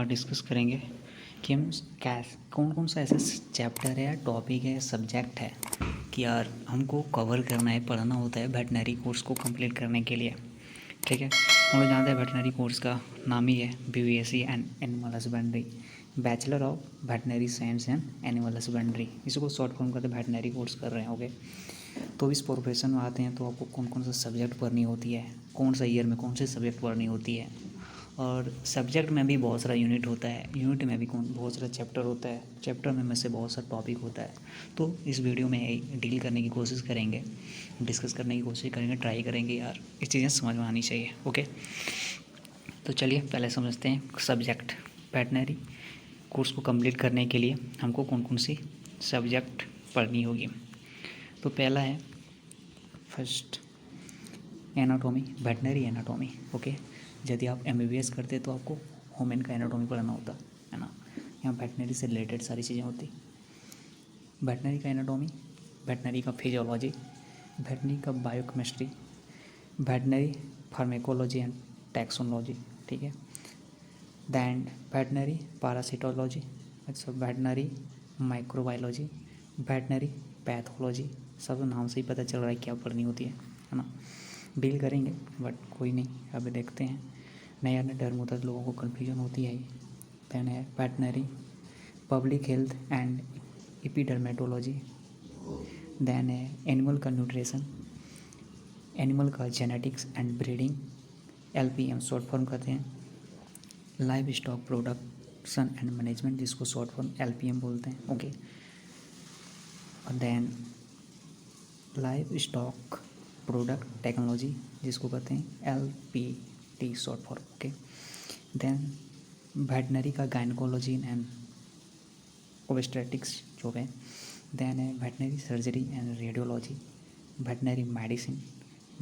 Discuss करेंगे कि हम कैस कौन कौन सा ऐसा चैप्टर है या टॉपिक है सब्जेक्ट है कि यार हमको कवर करना है, पढ़ना होता है वेटनरी कोर्स को कंप्लीट करने के लिए। ठीक है, हम लोग जानते हैं वेटनरी कोर्स का नाम ही है BVSC and animal husbandry, bachelor of veterinary science and animal husbandry. इसको शॉर्ट फॉर्म करते वेटनरी कोर्स कर रहे हैं। ओके, तो इस प्रोफेशन में आते हैं तो आपको कौन कौन सा सब्जेक्ट पढ़नी होती है, कौन सा ईयर में कौन से सब्जेक्ट पढ़नी होती है, और सब्जेक्ट में भी बहुत सारा यूनिट होता है, यूनिट में भी बहुत सारा चैप्टर होता है, चैप्टर में से बहुत सारा टॉपिक होता है। तो इस वीडियो में डील करने की कोशिश करेंगे, डिस्कस करने की कोशिश करेंगे, ट्राई करेंगे यार इस चीज़ें समझ में आनी चाहिए। ओके, तो चलिए पहले समझते हैं सब्जेक्ट। वेटनरी कोर्स को कंप्लीट करने के लिए हमको कौन कौन सी सब्जेक्ट पढ़नी होगी। तो पहला है first anatomy, veterinary anatomy. Okay, यदि आप MBBS करते तो आपको ह्यूमन का एनाटॉमी पढ़ना होता है ना। यहाँ वेटनरी से रिलेटेड सारी चीज़ें होती। वेटनरी का एनाटॉमी, वेटनरी का फिजियोलॉजी, वेटनरी का बायोकेमिस्ट्री, वेटनरी फार्मेकोलॉजी एंड टैक्सोनोलॉजी। ठीक है, दैन वेटनरी पैरासिटोलॉजी, अच्छा वेटनरी माइक्रोबायोलॉजी, वेटनरी पैथोलॉजी। सब नाम से ही पता चल रहा है क्या पढ़नी होती है ना। डील करेंगे बट कोई नहीं, अभी देखते हैं। नया नया टर्म होता है तो लोगों को कन्फ्यूजन होती है। दैन है veterinary public health and epidemiology. Then है एनिमल का न्यूट्रिशन, एनिमल का genetics and breeding, LPM short form कहते हैं। Livestock production and management, जिसको शॉर्ट फॉर्म LPM बोलते हैं। ओके, और then livestock product technology, जिसको कहते हैं LPT short form. Okay, then veterinary का गायनकोलॉजी एंड ओब्स्टेट्रिक्स जो है। दैन है veterinary surgery and radiology, veterinary medicine,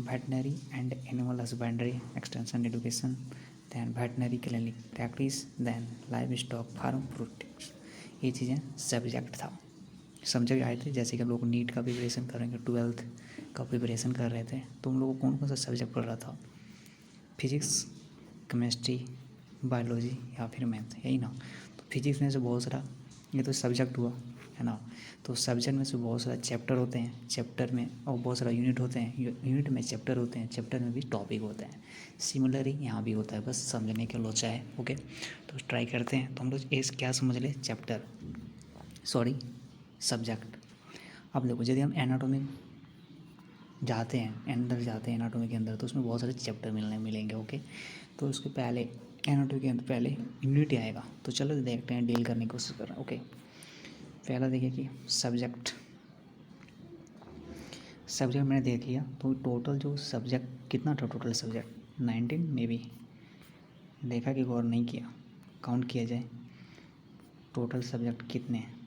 veterinary and animal husbandry extension education, then veterinary clinic practice, then livestock farm products. ये चीज़ें subject था, subject आए थे। जैसे कि हम लोग नीट का प्रिपरेशन करेंगे, 12th का प्रिपरेशन कर रहे थे, तो हम लोग को कौन कौन सा सब्जेक्ट पढ़ रहा था, फिजिक्स, केमिस्ट्री, बायोलॉजी या फिर मैथ, यही ना। तो फिजिक्स में से बहुत सारा, ये तो सब्जेक्ट हुआ है ना। तो सब्जेक्ट में से बहुत सारा चैप्टर होते हैं, चैप्टर में और बहुत सारा यूनिट होते हैं, यूनिट में चैप्टर होते हैं, चैप्टर में भी टॉपिक होते हैं। सिमिलर ही यहाँ भी होता है, बस समझने के लोचा है। ओके, तो ट्राई करते हैं। तो हम लोग इस क्या समझ ले, चैप्टर, सॉरी सब्जेक्ट। अब देखो, यदि हम एनाटॉमी जाते हैं, अंदर जाते हैं एनाटॉमी के अंदर, तो उसमें बहुत सारे चैप्टर मिलेंगे। ओके, तो उसके पहले एनाटॉमी के अंदर पहले यूनिट आएगा। तो चलो देखते हैं, डील करने की कोशिश कर रहे हैं। ओके, पहला देखिए कि सब्जेक्ट मैंने देख लिया। तो टोटल जो सब्जेक्ट कितना था, टोटल सब्जेक्ट 19 में भी देखा कि गौर नहीं किया, काउंट किया जाए टोटल सब्जेक्ट कितने हैं।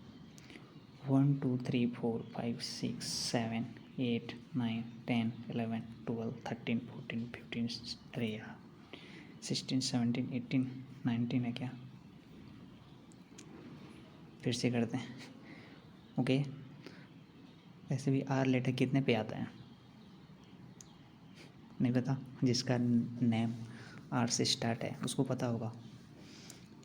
1 2 3 4 5 6 7 8 9 10 11 12 13 14 15, अरे यार 16 17 18 19 है क्या, फिर से करते हैं। ओके, ऐसे भी आर लेटर कितने पे आता है नहीं पता, जिसका नेम आर से स्टार्ट है उसको पता होगा।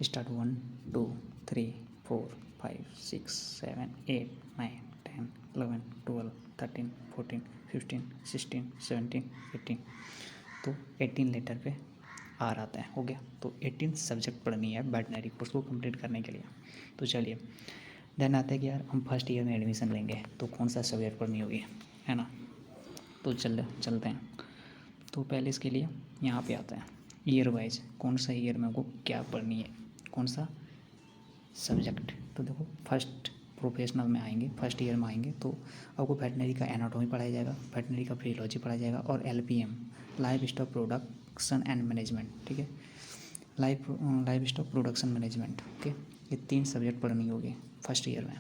स्टार्ट 1 2 3 4 5 6 7 8 9 10 11 12 13 14 15 16 17 18, तो 18 लेटर पे आर आता है। हो गया, तो 18 सब्जेक्ट पढ़नी है वेटनरी कोर्स को कंप्लीट करने के लिए। तो चलिए देन आता है कि यार हम फर्स्ट ईयर में एडमिशन लेंगे तो कौन सा सब्जेक्ट पढ़नी होगी, है ना। तो चलते हैं। तो पहले इसके लिए यहाँ पे आता है ईयर वाइज, कौन सा ईयर में हमको क्या पढ़नी है, कौन सा सब्जेक्ट। तो देखो फर्स्ट प्रोफेशनल में आएंगे, फर्स्ट ईयर में आएंगे तो आपको वेटनरी का एनाटॉमी पढ़ाया जाएगा, वेटनरी का फिजियोलॉजी पढ़ाया जाएगा, और LPM live stock production and management. ठीक है, live stock production management. Okay, ये 3 सब्जेक्ट पढ़नी होगी फर्स्ट ईयर में।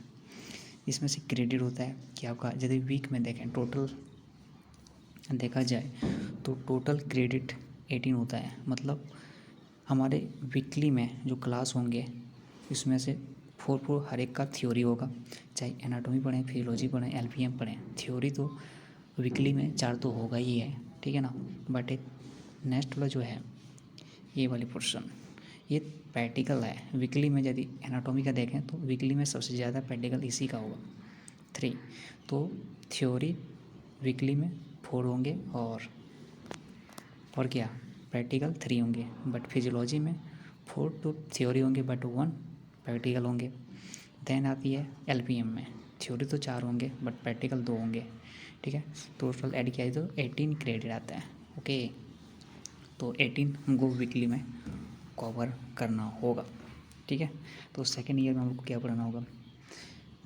इसमें से क्रेडिट होता है कि आपका, यदि वीक में देखें टोटल देखा जाए तो टोटल क्रेडिट 18 होता है। मतलब हमारे वीकली में जो क्लास होंगे इसमें से 4 हर एक का थ्योरी होगा, चाहे एनाटॉमी पढ़ें, फिजियोलॉजी पढ़ें, LPM पढ़ें। थ्योरी तो वीकली में 4 तो होगा ही है, ठीक है ना। बट एक नेक्स्ट वाला जो है ये वाली पोर्शन, ये प्रैक्टिकल है। वीकली में यदि एनाटॉमी का देखें तो वीकली में सबसे ज़्यादा प्रैक्टिकल इसी का होगा 3। तो थ्योरी वीकली में 4 होंगे और क्या प्रैक्टिकल 3 होंगे। बट फिजियोलॉजी में 4 तो थ्योरी होंगे बट 1 प्रैक्टिकल होंगे। देन आती है एलपीएम में थ्योरी तो 4 होंगे बट प्रैक्टिकल 2 होंगे। ठीक है, टोटल ऐड किया तो 18 क्रेडिट आता है। ओके, तो 18 हमको वीकली में कवर करना होगा। ठीक है, तो सेकेंड ईयर में हमको क्या पढ़ना होगा?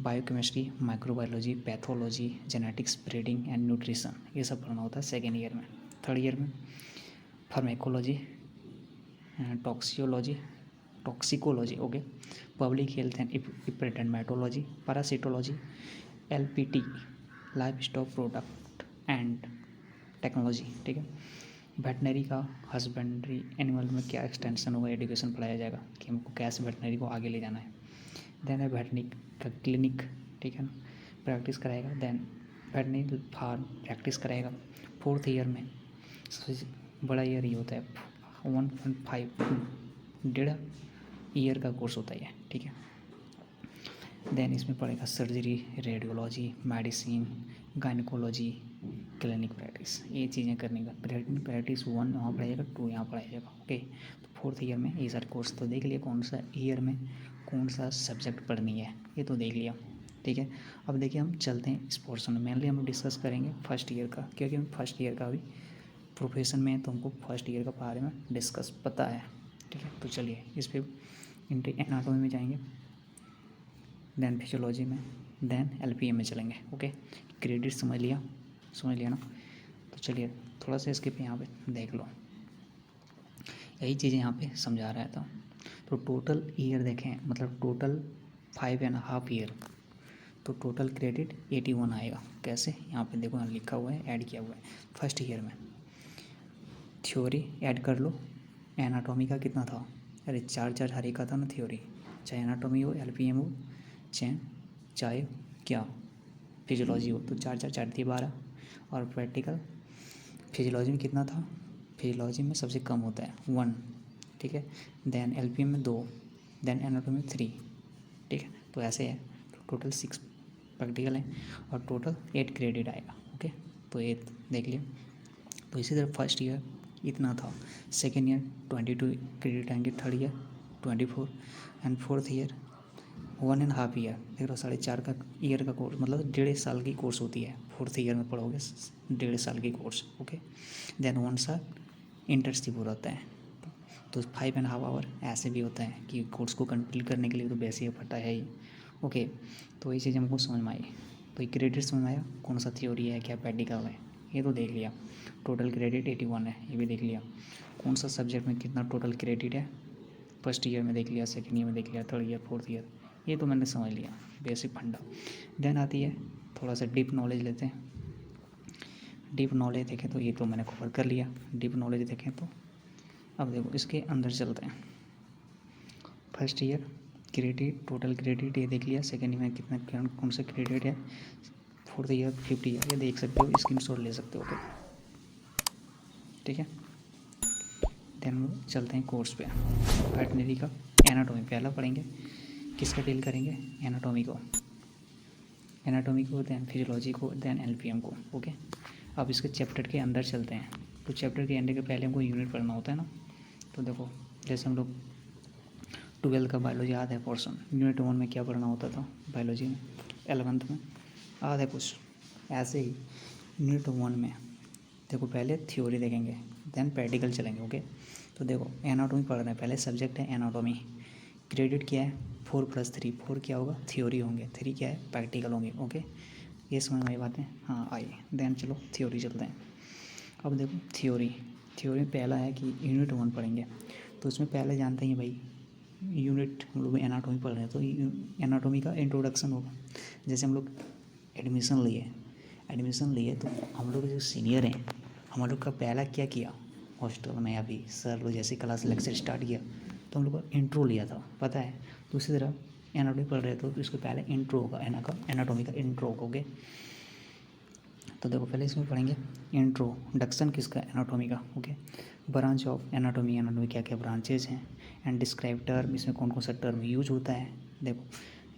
Biochemistry, microbiology, pathology, genetics, breeding and nutrition, ये सब पढ़ना होता है सेकेंड ईयर में। थर्ड ईयर में pharmacology, toxicology, okay, public health and epidemiology, parasitology, LPT, life stock product and technology. ठीक है, वेटनरी का हस्बेंड्री एनिमल में क्या एक्सटेंशन होगा, एजुकेशन पढ़ाया जाएगा कि हमको कैसे वेटनरी को आगे ले जाना है। देन है वेटनरी का क्लिनिक, ठीक है ना, प्रैक्टिस कराएगा। देन वेटनरी फार्म प्रैक्टिस कराएगा। फोर्थ ईयर में सबसे बड़ा ईयर ये होता है 1.5 1.5 ईयर का कोर्स होता है। ठीक है, देन इसमें पड़ेगा surgery, radiology, medicine, gynaecology, clinic practice, ये चीज़ें करने का। प्रैक्टिस 1 वहाँ पढ़ाइएगा, 2 यहाँ पढ़ाया जाएगा। ओके, तो फोर्थ ईयर में ये सारे कोर्स तो देख लिया, कौन सा ईयर में कौन सा सब्जेक्ट पढ़नी है ये तो देख लिया। ठीक है, अब देखिए हम चलते हैं इस पोर्शन में। मेनली हम डिस्कस करेंगे फर्स्ट ईयर का, क्योंकि हम फर्स्ट ईयर का अभी प्रोफेशन में है तो हमको फर्स्ट ईयर का बारे में डिस्कस पता है। ठीक है, तो चलिए इस पर एनाटॉमी में जाएंगे, देन फिजियोलॉजी में, देन एलपीएम में चलेंगे। ओके, क्रेडिट समझ लिया ना? तो चलिए थोड़ा सा इसके पे यहाँ पे देख लो, यही चीज़ें यहाँ पे समझा रहा था। तो टोटल ईयर देखें, मतलब टोटल 5.5 ईयर, तो टोटल क्रेडिट 81 आएगा। कैसे? यहाँ पे देखो, यहाँ लिखा हुआ है, ऐड किया हुआ है। फर्स्ट ईयर में थ्योरी ऐड कर लो, एनाटॉमी का कितना था? अरे 4 हर एक का था ना थ्योरी, चाहे एनाटॉमी हो, एलपीएम हो, चाहे क्या फिजियोलॉजी हो, तो 4 थी 12। और प्रैक्टिकल फिजियोलॉजी में कितना था? फिजियोलॉजी में सबसे कम होता है 1। ठीक है, देन एलपीएम में 2, देन एनाटॉमी में 3। ठीक है, तो ऐसे है, तो टोटल 6 प्रैक्टिकल है और टोटल 8 क्रेडिट आएगा। ओके, तो 8 देख लिया। तो इसी तरह फर्स्ट ईयर इतना था, सेकेंड ईयर 22 क्रेडिट आएंगे, third year 24 and fourth year 1.5 year. देख लो 4.5 का ईयर का कोर्स, मतलब 1.5 साल की कोर्स होती है। फोर्थ ईयर में पढ़ोगे 1.5 साल की कोर्स। ओके, देन 1 साल इंटर्नशिप हो रहता है, तो 5.5 आवर ऐसे भी होता है कि कोर्स को कंप्लीट करने के लिए तो बेसिक पता है ही। ओके, तो ये चीज़ हमको समझ में आई। तो ये क्रेडिट समझ में आया, कौन सा थ्योरी है, क्या प्रैक्टिकल है, ये तो देख लिया। टोटल क्रेडिट 81 है, ये भी देख लिया। कौन सा सब्जेक्ट में कितना टोटल क्रेडिट है, फर्स्ट ईयर में देख लिया, सेकेंड ईयर में देख लिया, थर्ड ईयर, फोर्थ ईयर, ये तो मैंने समझ लिया, बेसिक फंडा। देन आती है थोड़ा सा डीप नॉलेज लेते हैं। डीप नॉलेज देखें तो ये तो मैंने कवर कर लिया। डीप नॉलेज देखें तो अब देखो इसके अंदर चलते हैं। First year credit, total credit ये देख लिया। सेकेंड ईयर में कितना कौन सा क्रेडिट है, फोर्थ ईयर 50 ईयर, ये देख सकते हो, स्क्रीनशॉट ले सकते हो। ओके, ठीक है, देन चलते हैं कोर्स पे। वेटनरी का एनाटॉमी पहला पढ़ेंगे, किसका डील करेंगे? एनाटॉमी को, देन फिजियोलॉजी को, देन एलपीएम को। ओके, अब इसके चैप्टर के अंदर चलते हैं। तो चैप्टर के एंड के पहले हमको यूनिट पढ़ना होता है ना। तो देखो जैसे हम लोग 12 का बायोलॉजी आधा पोर्सन, यूनिट 1 में क्या पढ़ना होता था बायोलॉजी में, 11th में आधा कुछ। ऐसे ही यूनिट 1 में देखो पहले थ्योरी देखेंगे, देन प्रैक्टिकल चलेंगे। ओके, तो देखो एनाटॉमी पढ़ रहे हैं, पहले सब्जेक्ट है एनाटॉमी। क्रेडिट क्या है? 4 + 3, 4 क्या होगा? थ्योरी होंगे, 3 क्या है? प्रैक्टिकल होंगे। ओके, ये समझ में आई बातें? हाँ आई। देन चलो थ्योरी चलते हैं। अब देखो थ्योरी पहला है कि यूनिट 1 पढ़ेंगे, तो उसमें पहले जानते हैं भाई, यूनिट हम लोग एनाटॉमी पढ़ रहे हैं तो एनाटॉमी का इंट्रोडक्शन होगा। जैसे हम लोग एडमिशन लिए तो हम लोग जो सीनियर हैं, हम लोग का पहला क्या किया हॉस्टल में, अभी सर लोग जैसे क्लास लेक्चर स्टार्ट किया तो हम लोग का इंट्रो लिया था, पता है। दूसरी तरफ एनाटॉमी पढ़ रहे थे तो इसको पहले इंट्रो होगा, एनाटॉमी का इंट्रो होगा। ओके, तो देखो पहले इसमें पढ़ेंगे इंट्रोडक्शन किसका, एनाटॉमी का, okay. Branch of anatomy, anatomy क्या क्या ब्रांचेज हैं, एंड डिस्क्राइब टर्म, इसमें कौन कौन सा टर्म यूज होता है। देखो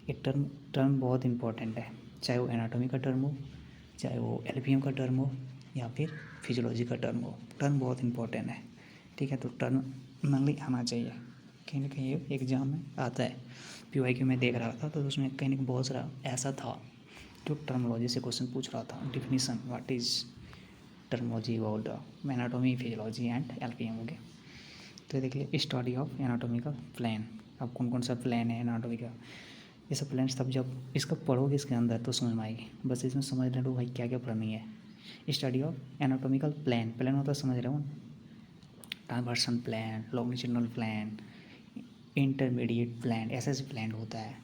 एक टर्म बहुत इंपॉर्टेंट है, चाहे वो एनाटॉमी का टर्म हो, चाहे वो एलपीएम का टर्म हो, या फिर फिजियोलॉजी का टर्म हो, टर्म बहुत इंपॉर्टेंट है, ठीक है। तो टर्म नॉर्मली आना चाहिए, कहीं ना कहीं एग्जाम में आता है। पीवाईक्यू में देख रहा था तो उसमें कहीं ना कहीं बहुत सारा ऐसा था जो टर्मोलॉजी से क्वेश्चन पूछ रहा था। Definition, what is terminology about the anatomy, physiology and LPM, okay. तो देखिए स्टडी ऑफ एनाटॉमिकल प्लान, अब कौन कौन सा प्लान है एनाटॉमी का, ये सब प्लान तब जब इसका पढ़ोगे इसके अंदर तो समझ में आएगी। बस इसमें समझ रहे हो भाई क्या क्या पढ़नी है। Study of anatomical plan, plan होता है समझ रहे हो, transverse plan, longitudinal plan, intermediate plan, ऐसे प्लान होता है,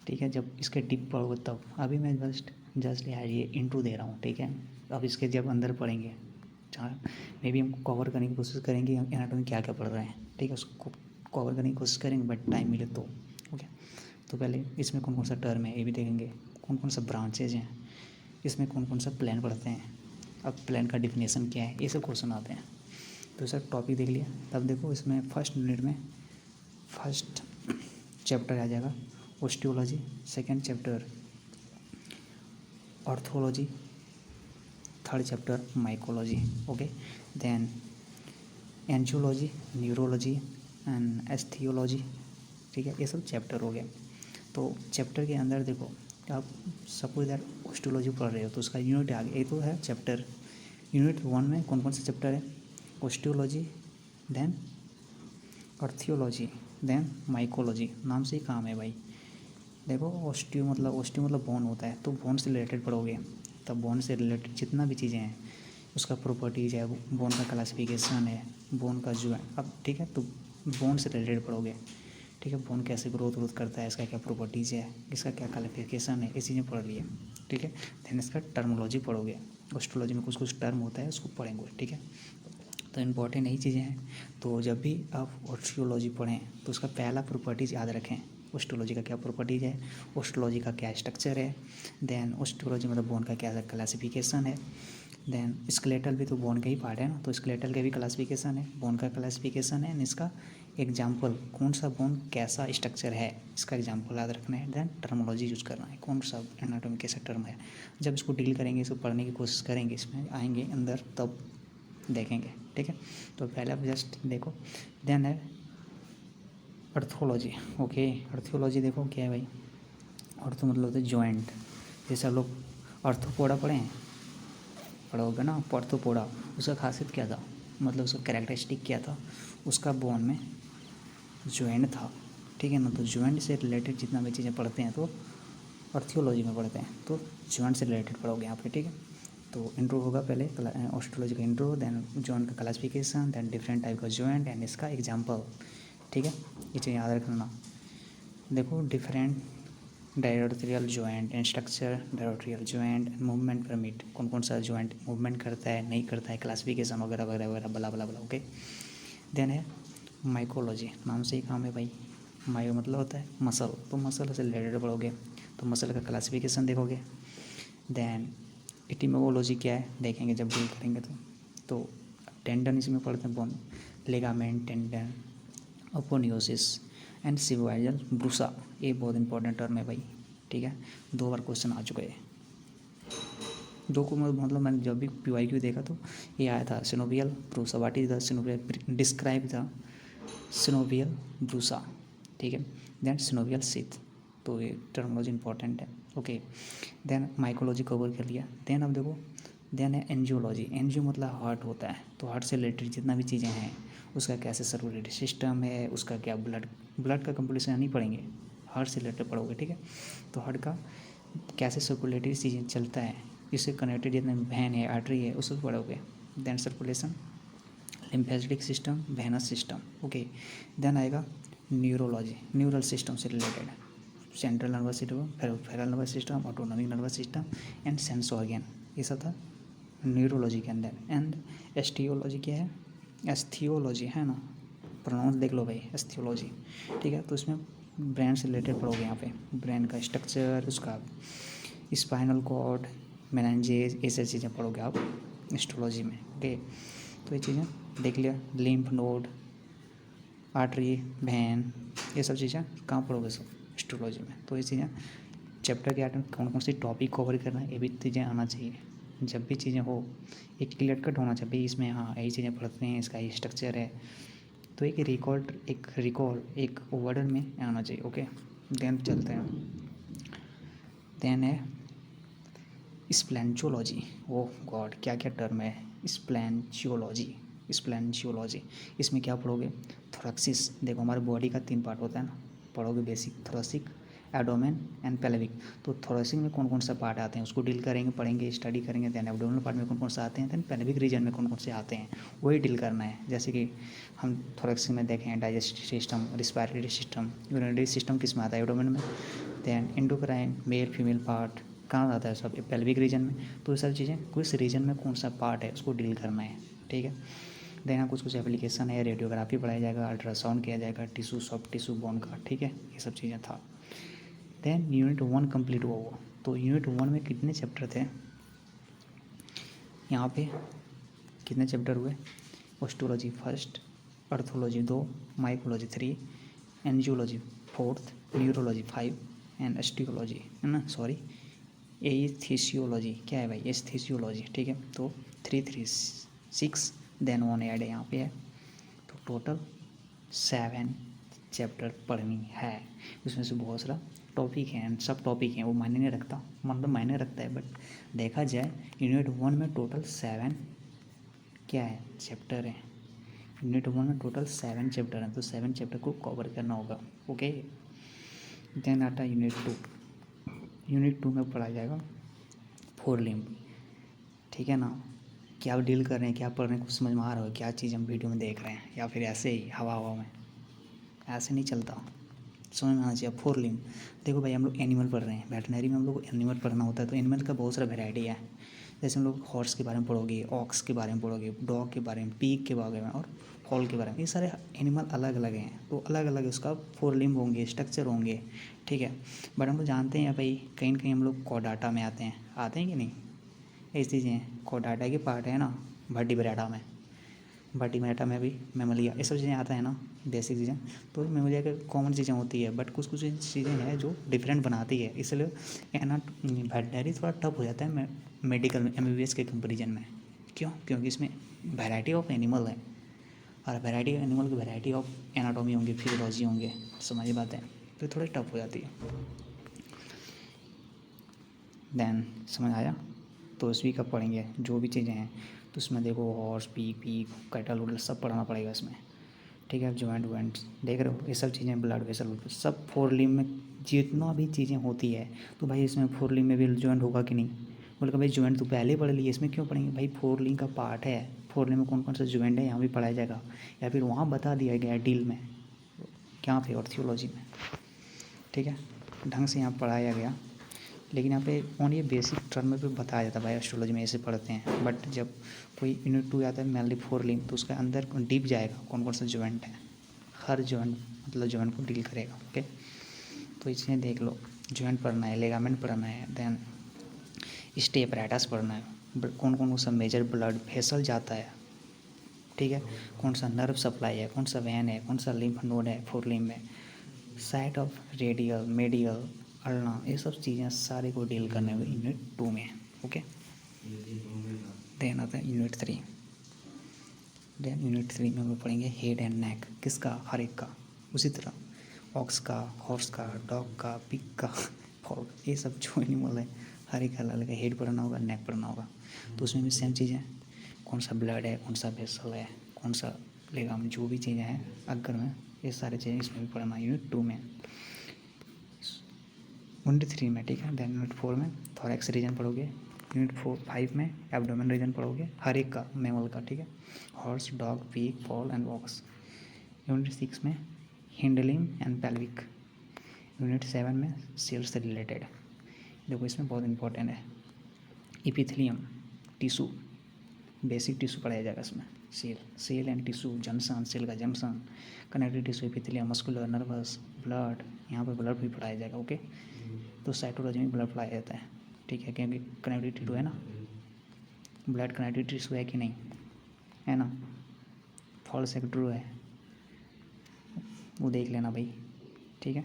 ठीक है। जब इसके टिप पढ़ोगे तब, अभी मैं जस्ट यार ये इंट्रो दे रहा हूँ, ठीक है। अब इसके जब अंदर पढ़ेंगे, जहाँ मे भी हम कवर करने की कोशिश करेंगे हम एनाटॉमी क्या क्या पढ़ रहे हैं, ठीक है, उसको कवर करने की कोशिश करेंगे बट टाइम मिले तो, ओके। तो पहले इसमें कौन कौन सा टर्म है ये भी देखेंगे, कौन कौन सा ब्रांचेज हैं, इसमें कौन कौन सा प्लान पढ़ते हैं, अब प्लान का डिफिनेशन क्या है, ये सब क्वेश्चन आते हैं। तो सर टॉपिक देख लिया, तब देखो इसमें फर्स्ट यूनिट में फर्स्ट चैप्टर आ जाएगा osteology, second chapter arthrology, third chapter mycology, okay. Then angiology, neurology and aesthesiology, ठीक है, ये सब चैप्टर हो गए। तो चैप्टर के अंदर देखो आप सपोज दैट ओस्टियोलॉजी पढ़ रहे हो तो उसका यूनिट आ गया, ये तो है चैप्टर। यूनिट 1 में कौन कौन से चैप्टर है, ओस्टियोलॉजी, देन ऑर्थियोलॉजी, देन माइकोलॉजी, नाम से ही काम है भाई। देखो ओस्टियो मतलब बोन होता है, तो बोन से रिलेटेड पढ़ोगे, तब बोन से रिलेटेड जितना भी चीज़ें हैं उसका प्रॉपर्टीज है, बोन का क्लासिफिकेशन है, बोन का जो है, अब ठीक है, तो बोन से रिलेटेड पढ़ोगे, ठीक है। बोन कैसे ग्रोथ करता है, इसका क्या प्रॉपर्टीज़ है, इसका क्या क्लासिफिकेशन है, ये चीज़ें पढ़ लिए, ठीक है। देन इसका टर्मोलॉजी पढ़ोगे, ओस्टियोलॉजी में कुछ कुछ टर्म होता है उसको पढ़ेंगे, ठीक है। तो इम्पॉर्टेंट यही चीज़ें हैं। तो जब भी आप ओस्टियोलॉजी पढ़ें तो उसका पहला प्रॉपर्टीज़ याद रखें, ओस्टियोलॉजी का क्या प्रॉपर्टीज़ है, ओस्टियोलॉजी का क्या स्ट्रक्चर है, देन ओस्टियोलॉजी मतलब बोन का क्या क्लासिफिकेशन है, देन स्केलेटल भी तो बोन का ही पार्ट है ना, तो स्केलेटल का भी क्लासिफिकेशन है, बोन का क्लासिफिकेशन है, इसका एग्जाम्पल कौन सा बोन कैसा स्ट्रक्चर है इसका एग्जाम्पल याद रखना है, देन टर्मोलॉजी यूज करना है, कौन सा एनाटॉमी कैसा टर्म है। जब इसको डील करेंगे, इसको पढ़ने की कोशिश करेंगे, इसमें आएंगे अंदर तब देखेंगे, ठीक है। तो पहले आप जस्ट देखो, देन है अर्थोलॉजी, ओके। अर्थोलॉजी देखो क्या है भाई, अर्थो मतलब होता है जॉइंट, जैसे लोग अर्थोपोडा पढ़ोगे ना, अर्थोपोडा, उसका खासियत क्या था, मतलब उसका कैरेक्टरिस्टिक क्या था, उसका बोन में जॉइंट था, ठीक है ना। तो जॉइंट से रिलेटेड जितना भी चीज़ें पढ़ते हैं तो अर्थोलॉजी में पढ़ते हैं, तो जॉइंट से रिलेटेड पढ़ोगे यहाँ पे, ठीक है। तो इंट्रो होगा पहले ऑस्टियोलॉजी का इंट्रो, देन जॉइंट का क्लासिफिकेशन, देन डिफरेंट टाइप का जॉइंट एंड इसका एग्जांपल, ठीक है। ये चीज़ याद रखना। देखो different diarthrodial joint and structure, diarthrodial joint, movement permit, कौन कौन सा जॉइंट मूवमेंट करता है नहीं करता है, क्लासिफिकेशन वगैरह वगैरह वगैरह बला बला बला, ओके। देन है माइकोलॉजी, नाम से ही काम है भाई, माइको मतलब होता है मसल, तो मसल से रिलेटेड पढ़ोगे, तो मसल का क्लासिफिकेशन देखोगे। देन एटिमोलॉजी क्या है देखेंगे जब डील करेंगे तो टेंडन इसमें पढ़ते हैं, बोन, लिगामेंट, टेंडन, अपोनियोसिस एंड सिवाइजल ब्रूसा, ये बहुत इंपॉर्टेंट टर्म है भाई, ठीक है। 2 बार क्वेश्चन आ चुके हैं, 2 को मतलब मैंने जब भी पीवाईक्यू देखा तो ये आया था, synovial bursa, what is the synovial, describe the synovial bursa, ठीक है। देन सिनोवियल सीथ, तो ये टर्मोलॉजी इंपॉर्टेंट है, ओके। देन माइकोलॉजी कवर कर लिया। देन अब देखो, देन है एंजियोलॉजी, एंजियो मतलब हार्ट होता है, तो हार्ट से रिलेटेड जितना भी चीज़ें हैं उसका कैसे सर्कुलेटरी सिस्टम है, उसका क्या ब्लड का कंपोजिशन नहीं पढ़ेंगे, हार्ट से रिलेटेड पढ़ोगे, ठीक है। तो हार्ट का कैसे सर्कुलेटरी चीज़ें चलता है, इससे कनेक्टेड जितने वैन है, आर्टरी है, उसको पढ़ोगे। Then circulation, lymphatic system, venous system, okay. Then आएगा न्यूरोलॉजी, न्यूरल सिस्टम से related, central nervous system, peripheral nervous system, autonomic nervous system and sense organ, ये सब था न्यूरोलॉजी के अंदर। एंड एस्टियोलॉजी क्या है, एस्थियोलॉजी है ना, प्रोनाउंस देख लो भाई, एस्थियोलॉजी, ठीक है। तो इसमें ब्रेन से रिलेटेड पढ़ोगे, यहाँ पे ब्रेन का स्ट्रक्चर, उसका स्पाइनल कॉर्ड, मेनिंजेस, ये सब चीज़ें पढ़ोगे आप हिस्टोलॉजी में। ओके, तो ये चीज़ें देख लिया। लिम्फ नोड, आर्टरी, वेन, ये सब चीज़ें कहाँ पढ़ोगे? सब हिस्टोलॉजी में। तो ये चीज़ें चैप्टर के आर्ट में कौन कौन सी टॉपिक कवर करना है, ये भी चीज़ें आना चाहिए। जब भी चीज़ें हो एक क्लियर कट होना चाहिए भाई, इसमें हाँ यही चीज़ें पढ़ते हैं, इसका ये स्ट्रक्चर है, तो एक रिकॉल एक वर्डन में आना चाहिए। ओके, देन चलते हैं। देन है स्प्लैंजियोलॉजी। ओह गॉड, क्या क्या टर्म है। स्प्लैंजियोलॉजी, इसमें क्या पढ़ोगे? थोरैक्सिस। देखो हमारे बॉडी का 3 पार्ट होता है ना, पढ़ोगे basic, thoracic, abdomen and pelvic. तो थोरैसिक में कौन कौन सा पार्ट आते हैं उसको डील करेंगे, पढ़ेंगे, स्टडी करेंगे। देन एब्डोमिनल पार्ट में कौन कौन सा आते हैं, देन पेल्विक रीजन में कौन कौन से आते हैं, वही डील करना है। जैसे कि हम थोरैसिक में देखें digestive system, respiratory system, urinary system किस में आता है? एब्डोमेन में। Then endocrine, male female part कहाँ आता है? सब पेल्विक रीजन में। तो ये सब चीज़ें किस रीजन में कौन सा पार्ट है उसको डील करना है, ठीक है। देन यहाँ कुछ एप्लीकेशन है, रेडियोग्राफी पढ़ाया जाएगा, अल्ट्रासाउंड किया जाएगा, टिश्यू, सॉफ्ट टिश्यू, बोन का, ठीक है, ये सब चीज़ें था। देन यूनिट 1 कंप्लीट हुआ। तो यूनिट 1 में कितने चैप्टर थे? यहाँ पे कितने चैप्टर हुए? Osteology 1, arthrology 2, mycology 3, angiology 4, neurology 5 and aesthesiology, है ना, सॉरी एस्थेसियोलॉजी, क्या है भाई? एस्थेसियोलॉजी, ठीक है। तो 3 3 6, देन 1 ऐड है यहाँ पे है। तो टोटल 7 चैप्टर पढ़नी है। उसमें से बहुत सारा टॉपिक हैं, सब टॉपिक हैं, वो मायने नहीं रखता, मतलब मायने रखता है, बट देखा जाए यूनिट 1 में टोटल 7 क्या है? चैप्टर हैं। यूनिट 1 में टोटल 7 चैप्टर हैं, तो 7 चैप्टर को कवर करना होगा। ओके, देन आता है यूनिट 2। यूनिट 2 में पढ़ा जाएगा 4 लिम्ब, ठीक है ना। क्या डील कर रहे हैं, क्या पढ़ रहे हैं, कुछ समझ में आ रहा है क्या चीज़ हम वीडियो में देख रहे हैं, या फिर ऐसे ही हवा हवा में? ऐसे नहीं चलता, समझ में आना चाहिए। 4 लिम्ब, देखो भाई हम लोग एनिमल पढ़ रहे हैं, वेटनरी में हम लोग एनिमल पढ़ना होता है, तो एनिमल का बहुत सारा वेराइटी है। जैसे हम लोग हॉर्स के बारे में पढ़ोगे, ऑक्स के बारे में पढ़ोगे, डॉग के बारे में, पीक के बारे में और फॉल के बारे में, ये सारे एनिमल अलग अलग हैं, तो अलग अलग उसका 4 लिम्ब होंगे, स्ट्रक्चर होंगे, ठीक है। बट हम लोग जानते हैं भाई कहीं ना कहीं हम लोग कोडाटा में आते हैं कि नहीं? ऐसी चीज़ें हैं, कोडाटा के पार्ट है ना वर्टिब्रेटा में, वर्टिब्रेटा में भी मेमलिया, ये सब चीज़ें आता है ना, बेसिक चीज़ें। तो मेमोलिया के कॉमन चीज़ें होती है, बट कुछ कुछ चीज़ें हैं जो डिफरेंट बनाती है, इसलिए वेटनरी थोड़ा टफ हो जाता है मेडिकल में, MBBS के कंपेरिजन में। क्यों? क्योंकि इसमें वैरायटी ऑफ एनिमल है, और वैरायटी ऑफ एनिमल की वैरायटी ऑफ एनाटॉमी होंगे, फिजियोलॉजी होंगे, समझ बात है, तो थोड़ी टफ हो जाती है। देन समझ आया? तो इस वीक अब पढ़ेंगे जो भी चीज़ें हैं, तो उसमें देखो हॉर्स, पीक कैटल वुडल सब पढ़ना पड़ेगा इसमें, ठीक है। जॉइंट वॉइंट देख रहे हो, ये सब चीज़ें, ब्लड वेसल सब 4 लिम्ब में जितना भी चीज़ें होती है, तो भाई इसमें 4 लिम्ब में भी जॉइंट होगा कि नहीं? बोले कि भाई जॉइंट तो पहले पढ़ लिए, इसमें क्यों पढ़ेंगे? भाई 4 लिम्ब का पार्ट है, 4 लिम्ब में कौन कौन सा जॉइंट है यहाँ भी पढ़ाया जाएगा, या फिर वहाँ बता दिया गया डील में, क्या पे ऑर्थियोलॉजी में, ठीक है, ढंग से यहाँ पढ़ाया गया। लेकिन यहाँ पे ओनली बेसिक टर्म में भी बताया जाता है भाई एस्ट्रोलॉजी में ऐसे पढ़ते हैं, बट जब कोई यूनिट 2 आता है मेनली 4 लिम्ब, तो उसके अंदर डीप जाएगा कौन कौन सा जॉइंट है, हर जॉइंट मतलब जॉइंट को डील करेगा। ओके, तो इसमें देख लो, जॉइंट पढ़ना है, लेगामेंट पढ़ना है, देन स्टेपरेटस पढ़ना है, कौन कौन सा मेजर ब्लड वेसल जाता है, ठीक है, कौन सा नर्व सप्लाई है, कौन सा वैन है, कौन सा लिम्फ नोड है 4 लिम्ब में, site of radial medial ulna, ये सब चीज़ें सारे को डील करने होंगे यूनिट 2 में। ओके, देन आता है यूनिट 3। देन यूनिट 3 में हम लोग पढ़ेंगे हेड एंड नेक, किसका? हर एक का। उसी तरह ऑक्स का, हॉर्स का, डॉग का, पिग का, फॉग, ये सब जो एनिमल है हर एक अलग अलग है, हेड पढ़ना होगा, नेक पढ़ना होगा। तो उसमें भी सेम चीज़ें, कौन सा ब्लड है, कौन सा वेसल है, कौन सा लेगाम, जो भी चीज़ें हैं अगर में, ये सारी चीज़ें इसमें भी पढ़ना यूनिट 2 में, यूनिट 3 में, ठीक है। देन यूनिट 4 में थोरैक्स रीजन पढ़ोगे, यूनिट 5 में एब्डोमेन रीजन पढ़ोगे हर एक का, मैमल का, ठीक है, horse, dog, pig, fowl and ox. Unit 6 में hind limb and pelvic. Unit 7 में सेल से रिलेटेड, देखो इसमें बहुत इंपॉर्टेंट है, इपिथेलियम, टिश्यू, बेसिक टिश्यू पढ़ाया जाएगा इसमें, cell and tissue, junction, cell का junction, connective tissue, epithelium, muscular, nervous, blood, यहाँ पर ब्लड भी पढ़ाया जाएगा। ओके, तो साइटोलॉजी में ब्लड पढ़ाया जाता है। ठीक है, क्योंकि कनेक्टिविटी टिश्यू है ना, ब्लड कनेक्टिविटी टिश्यू है कि नहीं, है ना, फॉल्स है कि ट्रू है, वो देख लेना भाई, ठीक है।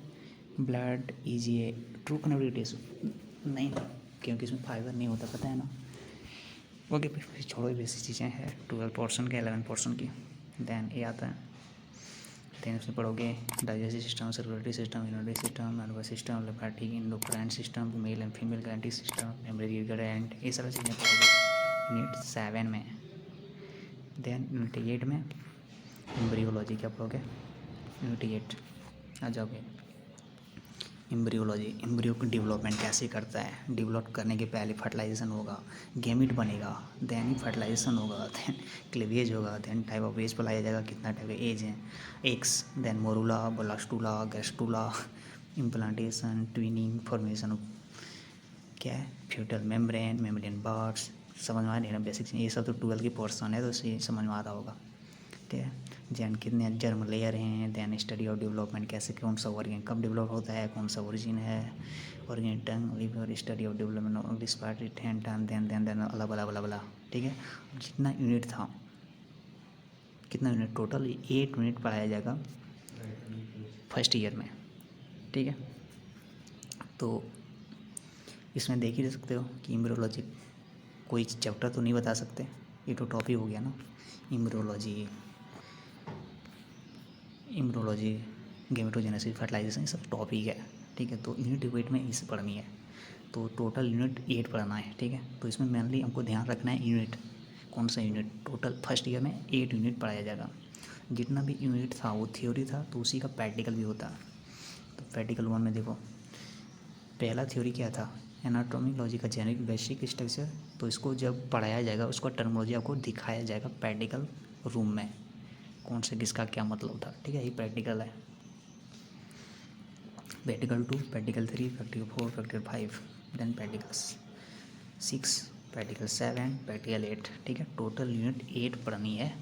Blood is a true connectivity tissue नहीं, क्योंकि इसमें फाइबर नहीं होता, पता है ना। ओके फिर छोड़ो, बेसिक चीज़ें हैं 12% के 11% की। देन ये आता है, देन उसमें पढ़ोगे digestive system, circulatory system, immunity system, nervous system, lymphatic, endocrine system, male and female gland system, memory gland, ये सारी चीज़ें पढ़ोगे यूनिट 7 में। देन यूनिट 8 में एम्ब्रियोलॉजी क्या पढ़ोगे, यूनिट 8 आ जाओगे। एम्ब्रियोलॉजी, एम्ब्रियो की डेवलपमेंट कैसे करता है, डेवलप करने के पहले फर्टिलाइजेशन होगा, गैमीट बनेगा, देन फर्टिलाइजेशन होगा, देन क्लीवेज होगा, देन टाइप ऑफ एज बताया जाएगा, कितना टाइप के एज हैं, एक्स, then morula, blastula, gastrula, implantation, twinning, formation क्या है, फ्यूटल मेम्ब्रेन, मेम्ब्रेन बर्ड्स, समझ में आ रही है ना बेसिक्स, ये सब तो 12 की पोर्सन है, तो इसे समझ में आ रहा होगा, ठीक है। जैन कितने जर्म लेयर हैं, देन स्टडी ऑफ डेवलपमेंट कैसे, कौन सा ऑर्गन कब डेवलप होता है, कौन सा ओरिजिन है, organ tongue liver, study of development of disparted hand turn, then अलग अलग अलग अलग, ठीक है। जितना यूनिट था, कितना यूनिट टोटल 8 यूनिट पढ़ाया जाएगा फर्स्ट ईयर में, ठीक है। तो इसमें देख ही सकते हो कि एम्ब्रियोलॉजी कोई चैप्टर तो नहीं बता सकते, ये तो टॉपिक हो गया ना, एम्ब्रियोलॉजी, इम्यूनोलॉजी, गेमेटोजेनेसिस, फर्टिलाइजेशन, ये सब टॉपिक है, ठीक है। तो यूनिट 8 में इसे पढ़नी है, तो टोटल यूनिट 8 पढ़ना है, ठीक है। तो इसमें मेनली हमको ध्यान रखना है यूनिट, कौन सा यूनिट, टोटल फर्स्ट ईयर में 8 यूनिट पढ़ाया जाएगा। जितना भी यूनिट था वो थ्योरी था, तो उसी का प्रैक्टिकल भी होता। तो प्रैक्टिकल 1 में देखो, पहला थ्योरी क्या था, एनाटॉमी का जेनेटिक बेसिक स्ट्रक्चर, तो इसको जब पढ़ाया जाएगा उसका टर्मिनोलॉजी आपको दिखाया जाएगा प्रैक्टिकल रूम में, कौन से किसका क्या मतलब था, ठीक है। ये प्रैक्टिकल है, practical 2, practical 3, practical 4, practical 5, then practical 6, practical 7, practical 8, ठीक है। टोटल यूनिट 8 पढ़नी है,